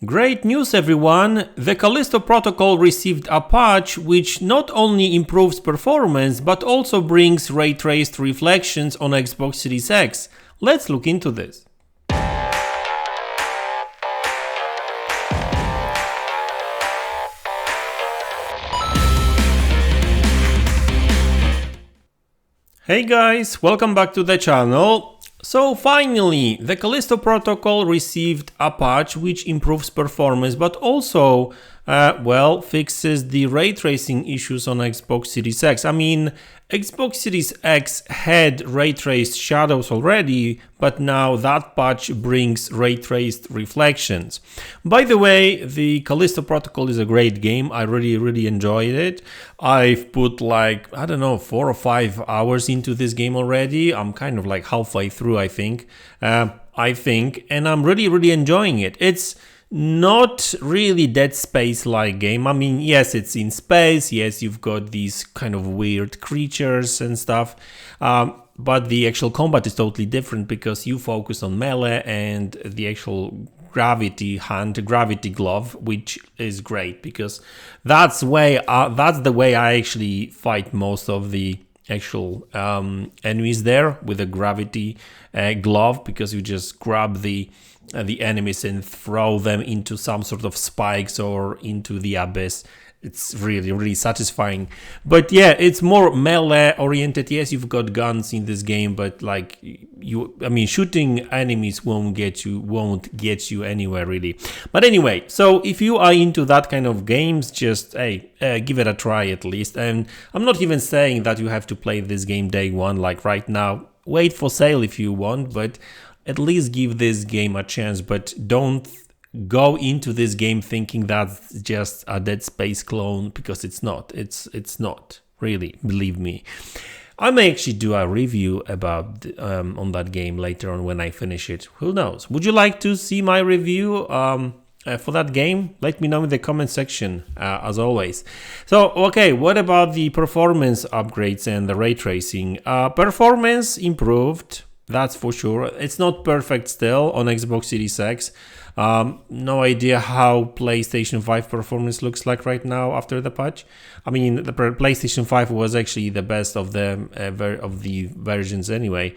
Great news everyone! The Calisto protocol received a patch which not only improves performance but also brings ray-traced reflections on Xbox Series X. Let's look into this. Hey guys, welcome back to the channel. So finally, the Calisto protocol received a patch which improves performance but also fixes the ray tracing issues on Xbox Series X. I mean, Xbox Series X had ray traced shadows already, but now that patch brings ray traced reflections. By the way, the Calisto protocol is a great game. I really enjoyed it. I've put like, I don't know, 4 or 5 hours into this game already. I'm kind of like halfway through, I think, and I'm really enjoying it. It's not really Dead Space-like game. I mean, yes, it's in space. Yes, you've got these kind of weird creatures and stuff. But the actual combat is totally different because you focus on melee and the actual gravity glove, which is great because that's the way I actually fight most of the actual enemies there, with a gravity glove, because you just grab the enemies and throw them into some sort of spikes or into the abyss. It's really satisfying. But yeah, it's more melee oriented. Yes, you've got guns in this game, but like shooting enemies won't get you anywhere really. But anyway, so if you are into that kind of games, just give it a try at least. And I'm not even saying that you have to play this game day one, like right now. Wait for sale if you want, but at least give this game a chance. But don't go into this game thinking that's just a Dead Space clone, because it's not. It's not, really, believe me. I may actually do a review about on that game later on when I finish it. Who knows? Would you like to see my review for that game? Let me know in the comment section, as always. So, okay, what about the performance upgrades and the ray tracing? Performance improved, that's for sure. It's not perfect still on Xbox Series X. No idea how PlayStation 5 performance looks like right now after the patch. I mean, the PlayStation 5 was actually the best of the versions anyway.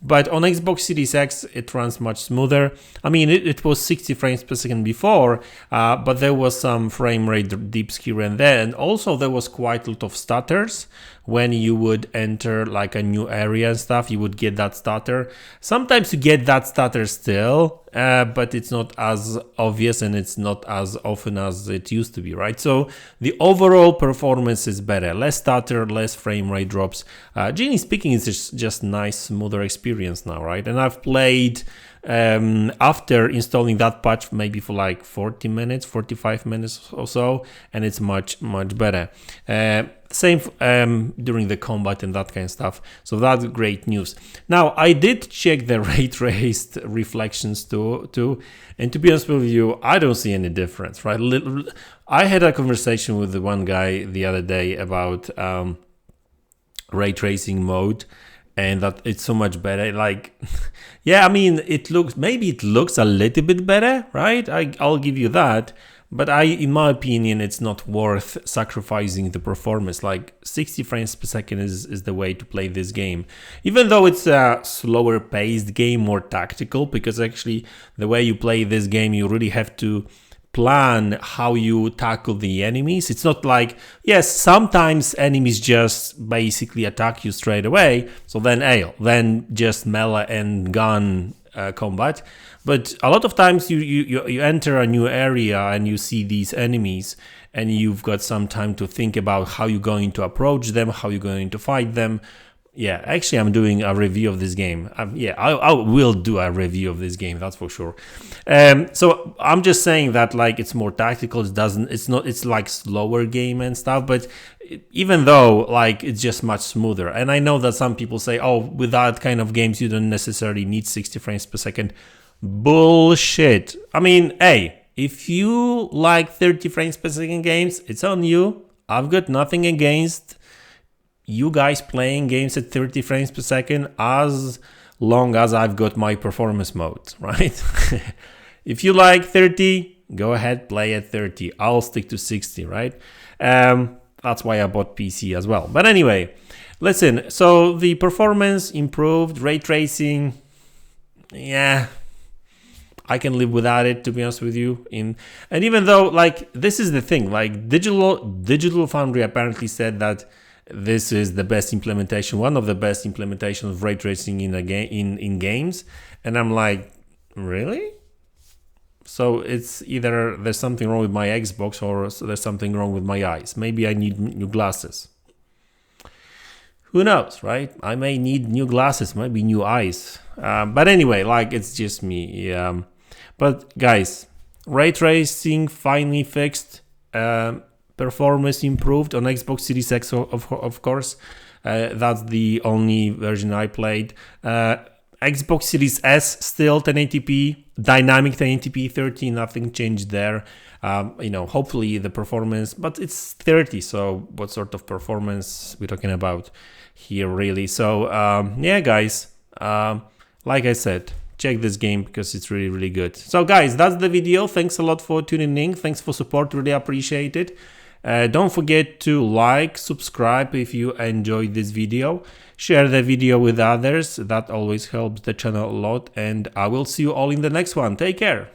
But on Xbox Series X, it runs much smoother. I mean, it was 60 frames per second before, but there was some frame rate dips here and there. And also there was quite a lot of stutters. When you would enter like a new area and stuff, you would get that stutter. Sometimes you get that stutter still, but it's not as obvious and it's not as often as it used to be, right? So the overall performance is better. Less stutter, less frame rate drops. Generally speaking, it's just nice, smoother experience now, right? And I've played after installing that patch maybe for like 40 minutes, 45 minutes or so, and it's much better. Same during the combat and that kind of stuff. So that's great news. Now, I did check the ray traced reflections too, and to be honest with you, I don't see any difference, right? I had a conversation with the one guy the other day about ray tracing mode, and that it's so much better. Like, yeah, I mean, it looks a little bit better, right? I'll give you that. But in my opinion, it's not worth sacrificing the performance. Like 60 frames per second is the way to play this game. Even though it's a slower paced game, more tactical, because actually the way you play this game, you really have to plan how you tackle the enemies. It's not like, yes, sometimes enemies just basically attack you straight away. So then just melee and gun combat. But a lot of times you enter a new area and you see these enemies, and you've got some time to think about how you're going to approach them, how you're going to fight them. Yeah, actually, I'm doing a review of this game. I will do a review of this game, that's for sure. So I'm just saying that like it's more tactical. It's like slower game and stuff, but even though like it's just much smoother. And I know that some people say, oh, with that kind of games, you don't necessarily need 60 frames per second. Bullshit. I mean, hey, if you like 30 frames per second games, it's on you. I've got nothing against you guys playing games at 30 frames per second as long as I've got my performance modes, right? If you like 30, go ahead, play at 30. I'll stick to 60, right? That's why I bought PC as well. But anyway, listen, so the performance improved, ray tracing, yeah, I can live without it, to be honest with you. And even though, like, this is the thing, like, Digital Foundry apparently said that this is the best implementation, one of the best implementations of ray tracing in a game, in games. And I'm like, really? So it's either there's something wrong with my Xbox or there's something wrong with my eyes. Maybe I need new glasses. Who knows, right? I may need new glasses, maybe new eyes. But anyway, like, it's just me. But guys, ray tracing finally fixed. Performance improved on Xbox Series X, of course. That's the only version I played. Xbox Series S still 1080p, dynamic 1080p 30, nothing changed there. You know, hopefully the performance, but it's 30, so what sort of performance we're talking about here, really? So yeah, guys, like I said, check this game because it's really, really good. So guys, that's the video. Thanks a lot for tuning in. Thanks for support, really appreciate it. Don't forget to like, subscribe if you enjoyed this video. Share the video with others. That always helps the channel a lot. And I will see you all in the next one. Take care.